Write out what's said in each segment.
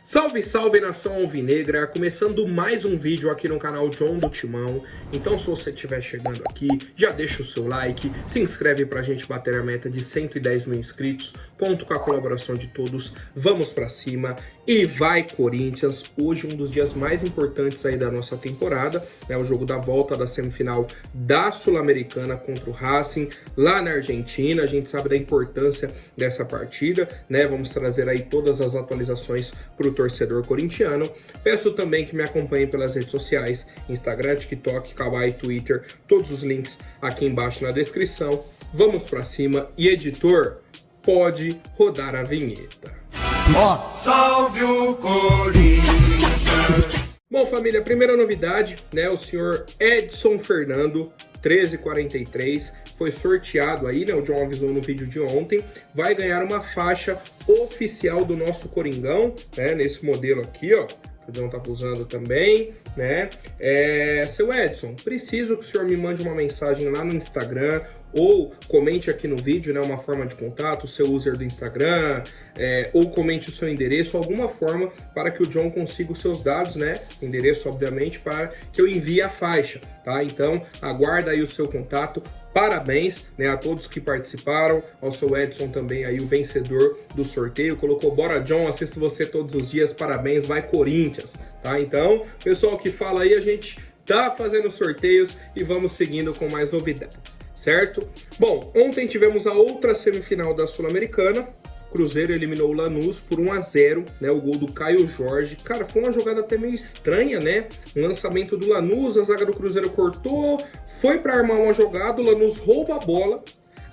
Salve, salve nação alvinegra, começando mais um vídeo aqui no canal John do Timão. Então se você estiver chegando aqui, já deixa o seu like, se inscreve pra gente bater a meta de 110 mil inscritos, conto com a colaboração de todos, vamos pra cima e vai Corinthians. Hoje um dos dias mais importantes aí da nossa temporada, é o jogo da volta da semifinal da Sul-Americana contra o Racing, lá na Argentina. A gente sabe da importância dessa partida, né? Vamos trazer aí todas as atualizações pro torcedor corintiano. Peço também que me acompanhem pelas redes sociais, Instagram, TikTok, Kawaii, Twitter, todos os links aqui embaixo na descrição. Vamos pra cima e editor, pode rodar a vinheta. Salve o Corinthians! Bom, família, primeira novidade, né? O senhor Edson Fernando, 1343, foi sorteado aí, né? O John avisou no vídeo de ontem, vai ganhar uma faixa oficial do nosso Coringão, né? Nesse modelo aqui, ó, que o John tá usando também, né? Seu Edson, preciso que o senhor me mande uma mensagem lá no Instagram ou comente aqui no vídeo, né, uma forma de contato, o seu user do Instagram, ou comente o seu endereço, alguma forma para que o John consiga os seus dados, né, endereço obviamente, para que eu envie a faixa, tá? Então aguarda aí o seu contato. Parabéns, né, a todos que participaram, ao seu Edson também aí, o vencedor do sorteio, colocou bora John, assisto você todos os dias, parabéns, vai Corinthians, tá? Então, pessoal que fala aí, a gente tá fazendo sorteios e vamos seguindo com mais novidades, certo? Bom, ontem tivemos a outra semifinal da Sul-Americana. Cruzeiro eliminou o Lanús por 1-0, né? O gol do Caio Jorge. Cara, foi uma jogada até meio estranha, né? Um lançamento do Lanús, a zaga do Cruzeiro cortou, foi para armar uma jogada, o Lanús rouba a bola.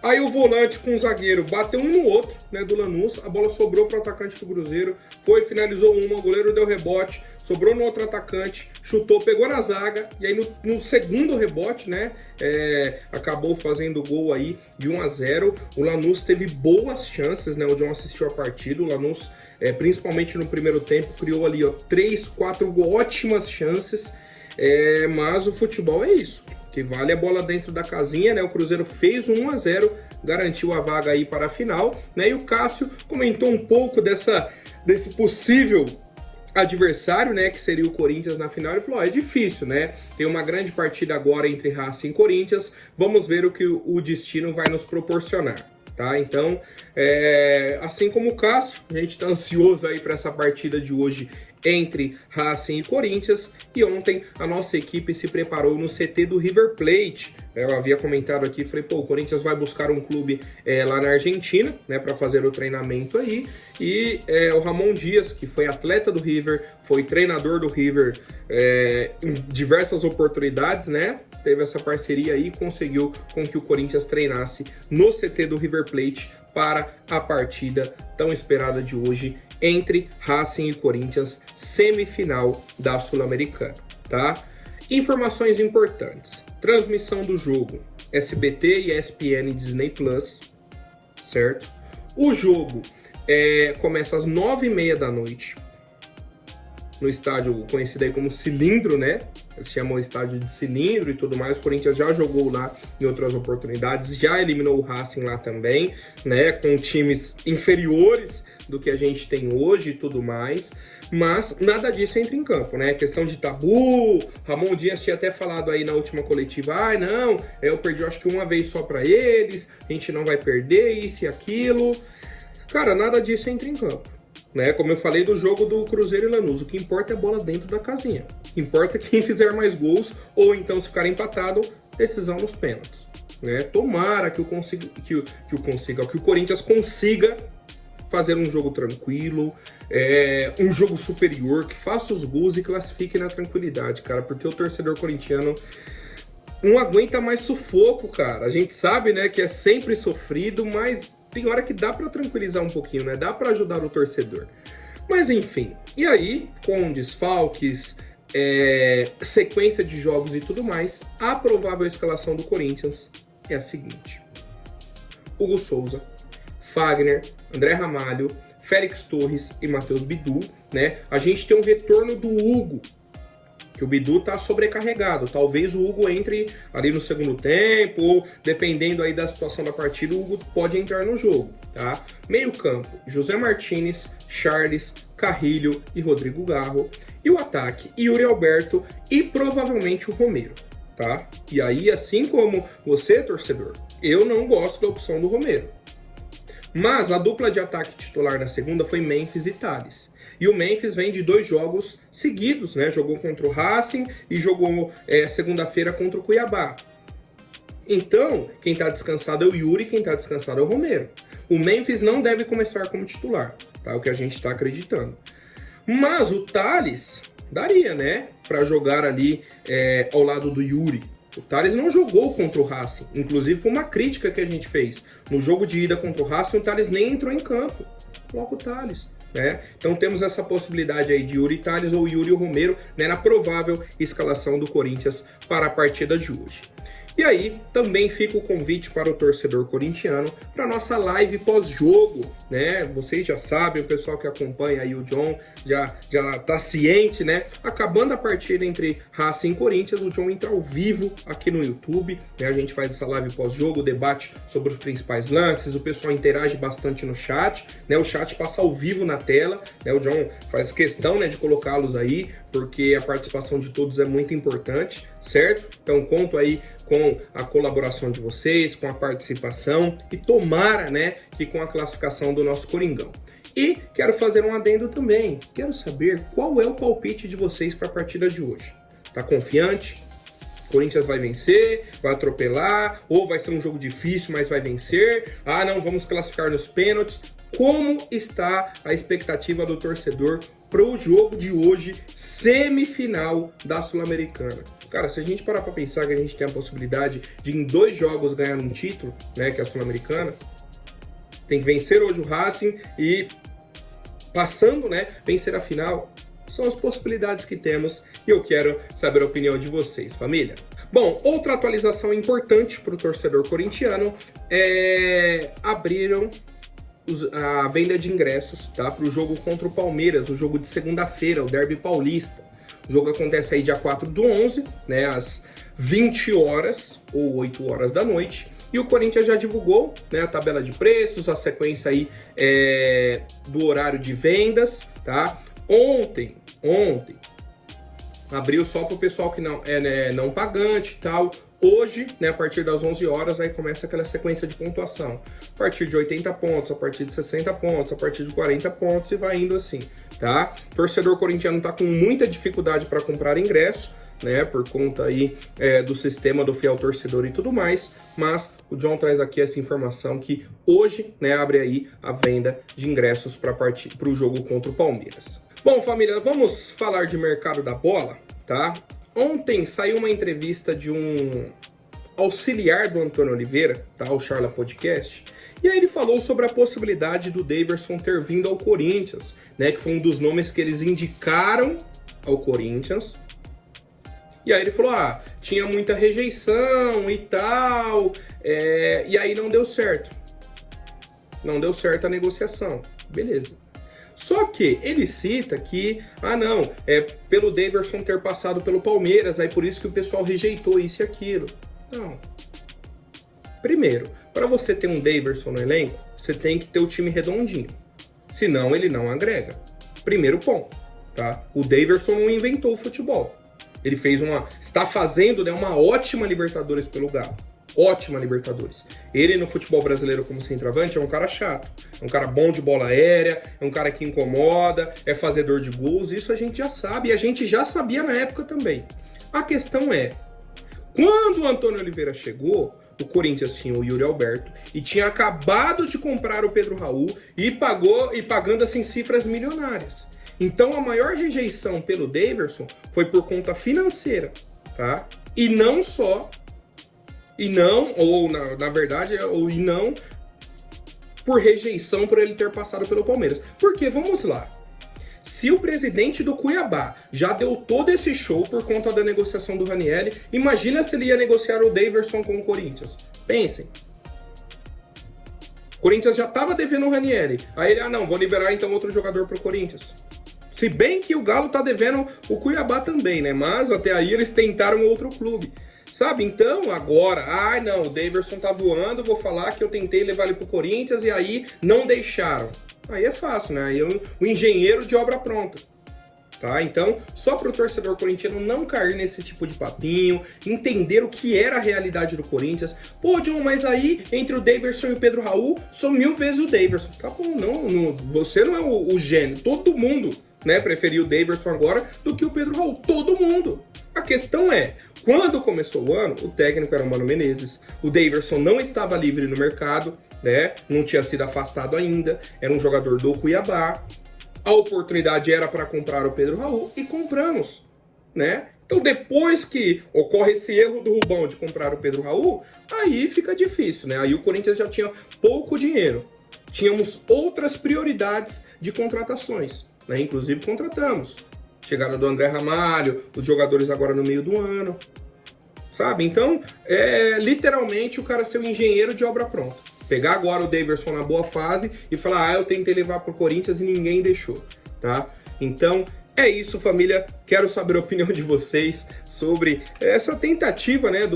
Aí o volante com o zagueiro bateu um no outro, né, do Lanús, a bola sobrou para o atacante do Cruzeiro, foi, finalizou uma, o goleiro deu rebote, sobrou no outro atacante, chutou, pegou na zaga, e aí no segundo rebote, né, acabou fazendo o gol aí de 1-0. O Lanús teve boas chances, né, o John assistiu a partida, o Lanús, principalmente no primeiro tempo, criou ali, ó, 3, 4 ótimas chances, mas o futebol é isso. Que vale a bola dentro da casinha, né? O Cruzeiro fez um 1-0, garantiu a vaga aí para a final, né? E o Cássio comentou um pouco desse possível adversário, né? Que seria o Corinthians na final. Ele falou, é difícil, né? Tem uma grande partida agora entre Racing e Corinthians. Vamos ver o que o destino vai nos proporcionar. Tá? Então, assim como o Cássio, a gente está ansioso aí para essa partida de hoje entre Racing e Corinthians. E ontem a nossa equipe se preparou no CT do River Plate. Eu havia comentado aqui, falei, pô, o Corinthians vai buscar um clube lá na Argentina, né, para fazer o treinamento aí. E o Ramon Dias, que foi atleta do River, foi treinador do River em diversas oportunidades, né? Teve essa parceria aí e conseguiu com que o Corinthians treinasse no CT do River Plate para a partida tão esperada de hoje entre Racing e Corinthians, semifinal da Sul-Americana, tá? Informações importantes. Transmissão do jogo, SBT e ESPN Disney Plus, certo? O jogo começa às 9h30 da noite, no estádio conhecido aí como Cilindro, né? Eles chamam estádio de Cilindro e tudo mais. O Corinthians já jogou lá em outras oportunidades, já eliminou o Racing lá também, né? Com times inferiores do que a gente tem hoje e tudo mais, mas nada disso entra em campo, né? Questão de tabu, Ramon Dias tinha até falado aí na última coletiva, não, eu perdi acho que uma vez só pra eles, a gente não vai perder isso e aquilo. Cara, nada disso entra em campo, né? Como eu falei do jogo do Cruzeiro e Lanús, o que importa é a bola dentro da casinha. O que importa é quem fizer mais gols, ou então se ficar empatado, decisão nos pênaltis, né? Tomara que o Corinthians consiga fazer um jogo tranquilo, um jogo superior, que faça os gols e classifique na tranquilidade, cara, porque o torcedor corintiano não aguenta mais sufoco, cara. A gente sabe, né, que é sempre sofrido, mas tem hora que dá pra tranquilizar um pouquinho, né, dá pra ajudar o torcedor. Mas enfim, e aí, com desfalques, sequência de jogos e tudo mais, a provável escalação do Corinthians é a seguinte: Hugo Souza, Fagner, André Ramalho, Félix Torres e Matheus Bidu, né? A gente tem um retorno do Hugo que o Bidu tá sobrecarregado. Talvez o Hugo entre ali no segundo tempo, ou dependendo aí da situação da partida, o Hugo pode entrar no jogo, tá? Meio campo, José Martinez, Charles, Carrilho e Rodrigo Garro. E o ataque, Yuri Alberto e provavelmente o Romero, tá? E aí, assim como você, torcedor, eu não gosto da opção do Romero. Mas a dupla de ataque titular na segunda foi Memphis e Tales. E o Memphis vem de 2 jogos seguidos, né? Jogou contra o Racing e jogou segunda-feira contra o Cuiabá. Então, quem tá descansado é o Yuri, quem tá descansado é o Romero. O Memphis não deve começar como titular, tá? O que a gente tá acreditando. Mas o Tales daria, né? Pra jogar ali ao lado do Yuri. O Tales não jogou contra o Racing. Inclusive, foi uma crítica que a gente fez. No jogo de ida contra o Racing, o Tales nem entrou em campo. Coloca o Tales. Né? Então temos essa possibilidade aí de Yuri Tales ou Yuri Romero, né, na provável escalação do Corinthians para a partida de hoje. E aí, também fica o convite para o torcedor corintiano para a nossa live pós-jogo, né? Vocês já sabem, o pessoal que acompanha aí o John já tá ciente, né? Acabando a partida entre Racing e Corinthians, o John entra ao vivo aqui no YouTube, né? A gente faz essa live pós-jogo, debate sobre os principais lances, o pessoal interage bastante no chat, né? O chat passa ao vivo na tela, né? O John faz questão, né, de colocá-los aí, porque a participação de todos é muito importante, certo? Então conto aí com a colaboração de vocês, com a participação e tomara, né, que com a classificação do nosso Coringão. E quero fazer um adendo também, quero saber qual é o palpite de vocês para a partida de hoje. Tá confiante? Corinthians vai vencer, vai atropelar, ou vai ser um jogo difícil, mas vai vencer? Ah, não, vamos classificar nos pênaltis. Como está a expectativa do torcedor para o jogo de hoje, semifinal da Sul-Americana? Cara, se a gente parar para pensar que a gente tem a possibilidade de em 2 jogos ganhar um título, né, que é a Sul-Americana, tem que vencer hoje o Racing e passando, né, vencer a final. São as possibilidades que temos e eu quero saber a opinião de vocês, família. Bom, outra atualização importante para o torcedor corintiano é abriram a venda de ingressos, tá, para o jogo contra o Palmeiras, o jogo de segunda-feira, o Derby Paulista. O jogo acontece aí dia 4/11, né, às 20 horas ou 8 horas da noite. E o Corinthians já divulgou, né, a tabela de preços, a sequência aí do horário de vendas, tá? Ontem, abriu só para o pessoal que não é não pagante e tal. Hoje, né, a partir das 11 horas, aí começa aquela sequência de pontuação. A partir de 80 pontos, a partir de 60 pontos, a partir de 40 pontos e vai indo assim, tá? O torcedor corintiano tá com muita dificuldade para comprar ingresso, né, por conta aí do sistema do fiel torcedor e tudo mais, mas o John traz aqui essa informação que hoje, né, abre aí a venda de ingressos para o jogo contra o Palmeiras. Bom, família, vamos falar de mercado da bola, tá? Ontem saiu uma entrevista de um auxiliar do Antônio Oliveira, tá? O Charla Podcast, e aí ele falou sobre a possibilidade do Daverson ter vindo ao Corinthians, né? Que foi um dos nomes que eles indicaram ao Corinthians. E aí ele falou, tinha muita rejeição e tal, e aí não deu certo. Não deu certo a negociação. Beleza. Só que ele cita que, pelo Daverson ter passado pelo Palmeiras, aí por isso que o pessoal rejeitou isso e aquilo. Não. Primeiro, para você ter um Daverson no elenco, você tem que ter o time redondinho. Senão ele não agrega. Primeiro ponto, tá? O Daverson não inventou o futebol. Ele está fazendo, né, uma ótima Libertadores pelo Galo. Ótima Libertadores. Ele no futebol brasileiro como centroavante é um cara chato. É um cara bom de bola aérea, é um cara que incomoda, é fazedor de gols. Isso a gente já sabe e a gente já sabia na época também. A questão é, quando o Antônio Oliveira chegou, o Corinthians tinha o Yuri Alberto e tinha acabado de comprar o Pedro Raul e pagando assim cifras milionárias. Então a maior rejeição pelo Daverson foi por conta financeira, tá? E não por rejeição por ele ter passado pelo Palmeiras. Porque, vamos lá, se o presidente do Cuiabá já deu todo esse show por conta da negociação do Ranieri, imagina se ele ia negociar o Daverson com o Corinthians. Pensem. O Corinthians já estava devendo o Ranieri. Aí ele, vou liberar então outro jogador pro Corinthians. Se bem que o Galo tá devendo o Cuiabá também, né? Mas até aí eles tentaram outro clube. Sabe? Então, agora, não, o Daverson tá voando, vou falar que eu tentei levar ele pro Corinthians e aí não deixaram. Aí é fácil, né? Aí o engenheiro de obra pronta. Tá? Então, só para o torcedor corintiano não cair nesse tipo de papinho, entender o que era a realidade do Corinthians. Pô, John, mas aí entre o Daverson e o Pedro Raul, sou 1000 vezes o Daverson. Tá bom, não, você não é o gênio. Todo mundo, né, preferiu o Daverson agora do que o Pedro Raul. Todo mundo. A questão é, quando começou o ano, o técnico era o Mano Menezes, o Daverson não estava livre no mercado, né, não tinha sido afastado ainda, era um jogador do Cuiabá. A oportunidade era para comprar o Pedro Raul e compramos, né? Então depois que ocorre esse erro do Rubão de comprar o Pedro Raul, aí fica difícil, né? Aí o Corinthians já tinha pouco dinheiro. Tínhamos outras prioridades de contratações, né? Inclusive contratamos. Chegada do André Ramalho, os jogadores agora no meio do ano, sabe? Então, literalmente o cara ser um engenheiro de obra pronta. Pegar agora o Daverson na boa fase e falar, eu tentei levar pro Corinthians e ninguém deixou, tá? Então, é isso, família. Quero saber a opinião de vocês sobre essa tentativa, né,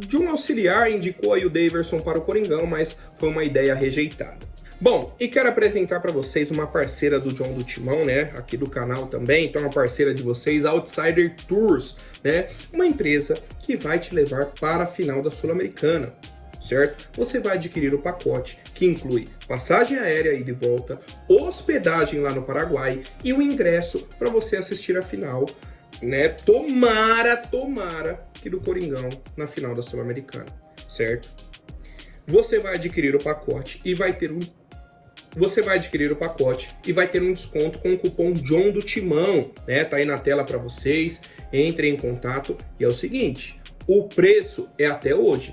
de um auxiliar, indicou aí o Daverson para o Coringão, mas foi uma ideia rejeitada. Bom, e quero apresentar para vocês uma parceira do John do Timão, né, aqui do canal também, então uma parceira de vocês, Outsider Tours, né, uma empresa que vai te levar para a final da Sul-Americana. Certo? Você vai adquirir o pacote que inclui passagem aérea ida e de volta, hospedagem lá no Paraguai e o ingresso para você assistir a final, né? Tomara que do Coringão na final da Sul-Americana, certo? Você vai adquirir o pacote e vai ter um desconto com o cupom John do Timão, né? Tá aí na tela para vocês. Entrem em contato e é o seguinte, o preço é até hoje.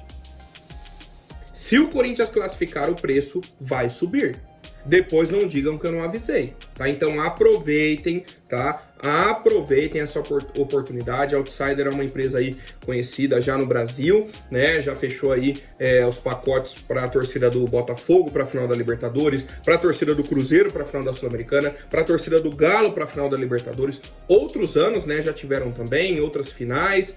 Se o Corinthians classificar, o preço vai subir. Depois não digam que eu não avisei, tá? Então aproveitem, tá? Aproveitem essa oportunidade. A Outsider é uma empresa aí conhecida já no Brasil, né? Já fechou aí os pacotes para a torcida do Botafogo para a final da Libertadores, para a torcida do Cruzeiro para a final da Sul-Americana, para a torcida do Galo para a final da Libertadores. Outros anos, né? Já tiveram também outras finais.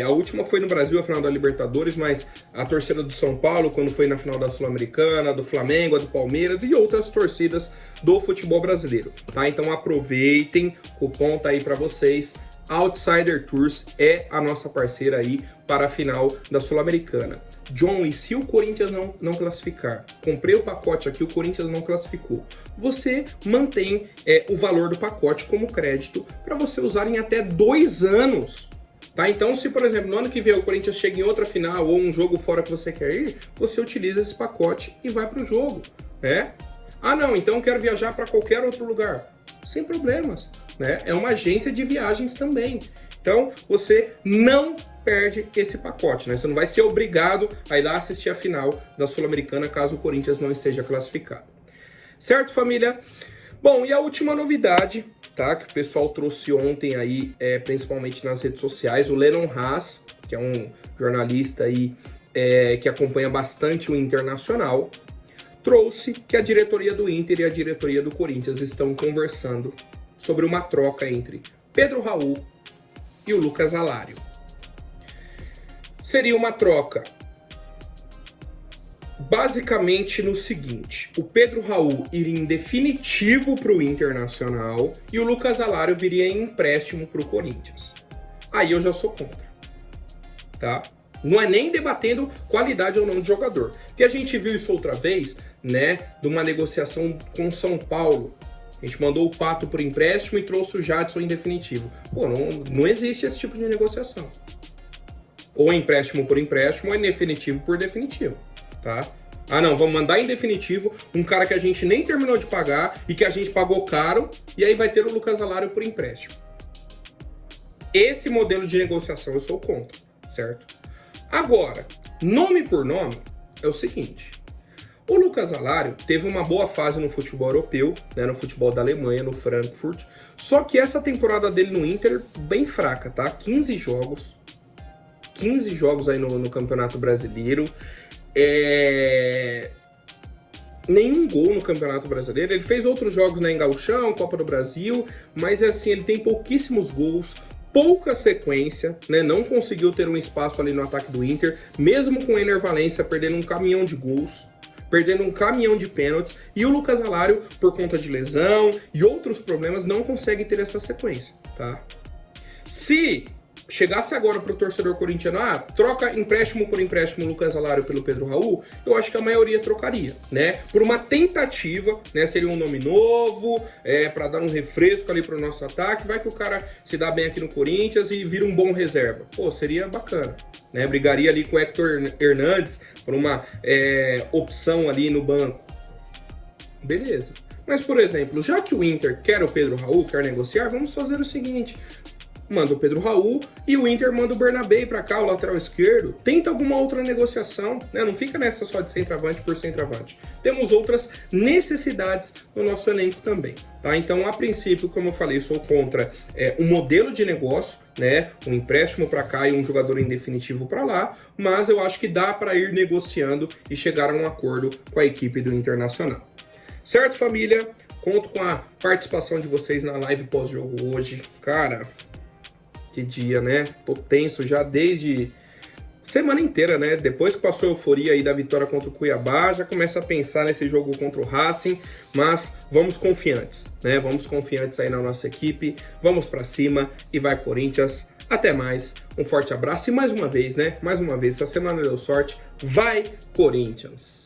A última foi no Brasil, a final da Libertadores, mas a torcida do São Paulo, quando foi na final da Sul-Americana, do Flamengo, a do Palmeiras e outras torcidas do futebol brasileiro, tá? Então aproveitem, o cupom tá aí para vocês. Outsider Tours é a nossa parceira aí para a final da Sul-Americana. John, e se o Corinthians não classificar? Comprei o pacote aqui, o Corinthians não classificou. Você mantém o valor do pacote como crédito para você usar em até 2 anos. Tá? Então, se, por exemplo, no ano que vem o Corinthians chega em outra final ou um jogo fora que você quer ir, você utiliza esse pacote e vai para o jogo, né? Não, então eu quero viajar para qualquer outro lugar. Sem problemas, né? É uma agência de viagens também. Então, você não perde esse pacote, né? Você não vai ser obrigado a ir lá assistir a final da Sul-Americana caso o Corinthians não esteja classificado. Certo, família? Bom, e a última novidade, tá? Que o pessoal trouxe ontem aí, principalmente nas redes sociais, o Lennon Haas, que é um jornalista aí que acompanha bastante o Internacional, trouxe que a diretoria do Inter e a diretoria do Corinthians estão conversando sobre uma troca entre Pedro Raul e o Lucas Alário. Seria uma troca basicamente no seguinte: o Pedro Raul iria em definitivo para o Internacional e o Lucas Alário viria em empréstimo para o Corinthians. Aí eu já sou contra, tá? Não é nem debatendo qualidade ou não de jogador. Porque a gente viu isso outra vez, né? De uma negociação com São Paulo. A gente mandou o Pato por empréstimo e trouxe o Jadson em definitivo. Pô, não existe esse tipo de negociação. Ou empréstimo por empréstimo, ou definitivo por definitivo, tá? Não, vamos mandar em definitivo um cara que a gente nem terminou de pagar e que a gente pagou caro, e aí vai ter o Lucas Alário por empréstimo. Esse modelo de negociação eu sou contra, certo? Agora, nome por nome, é o seguinte: o Lucas Alário teve uma boa fase no futebol europeu, né, no futebol da Alemanha, no Frankfurt, só que essa temporada dele no Inter, bem fraca, tá? 15 jogos aí no Campeonato Brasileiro, nenhum gol no Campeonato Brasileiro. Ele fez outros jogos, né, em Gauchão, Copa do Brasil, mas assim, ele tem pouquíssimos gols, pouca sequência, né? Não conseguiu ter um espaço ali no ataque do Inter, mesmo com o Ener Valencia perdendo um caminhão de gols, perdendo um caminhão de pênaltis, e o Lucas Alário, por conta de lesão e outros problemas, não consegue ter essa sequência, tá? Se chegasse agora pro torcedor corintiano, troca empréstimo por empréstimo Lucas Alário pelo Pedro Raul, eu acho que a maioria trocaria, né? Por uma tentativa, né? Seria um nome novo, para dar um refresco ali pro nosso ataque, vai que o cara se dá bem aqui no Corinthians e vira um bom reserva. Pô, seria bacana, né? Brigaria ali com o Hector Hernandes por uma opção ali no banco. Beleza. Mas, por exemplo, já que o Inter quer o Pedro Raul, quer negociar, vamos fazer o seguinte: manda o Pedro Raul e o Inter manda o Bernabé pra cá, o lateral esquerdo. Tenta alguma outra negociação, né? Não fica nessa só de centroavante por centroavante. Temos outras necessidades no nosso elenco também, tá? Então, a princípio, como eu falei, sou contra um modelo de negócio, né? Um empréstimo pra cá e um jogador em definitivo pra lá, mas eu acho que dá para ir negociando e chegar a um acordo com a equipe do Internacional. Certo, família? Conto com a participação de vocês na live pós-jogo hoje. Cara, que dia, né? Tô tenso já desde semana inteira, né? Depois que passou a euforia aí da vitória contra o Cuiabá, já começa a pensar nesse jogo contra o Racing, mas vamos confiantes, né? Vamos confiantes aí na nossa equipe, vamos pra cima e vai Corinthians. Até mais, um forte abraço e mais uma vez, né? Mais uma vez, essa semana deu sorte, vai Corinthians!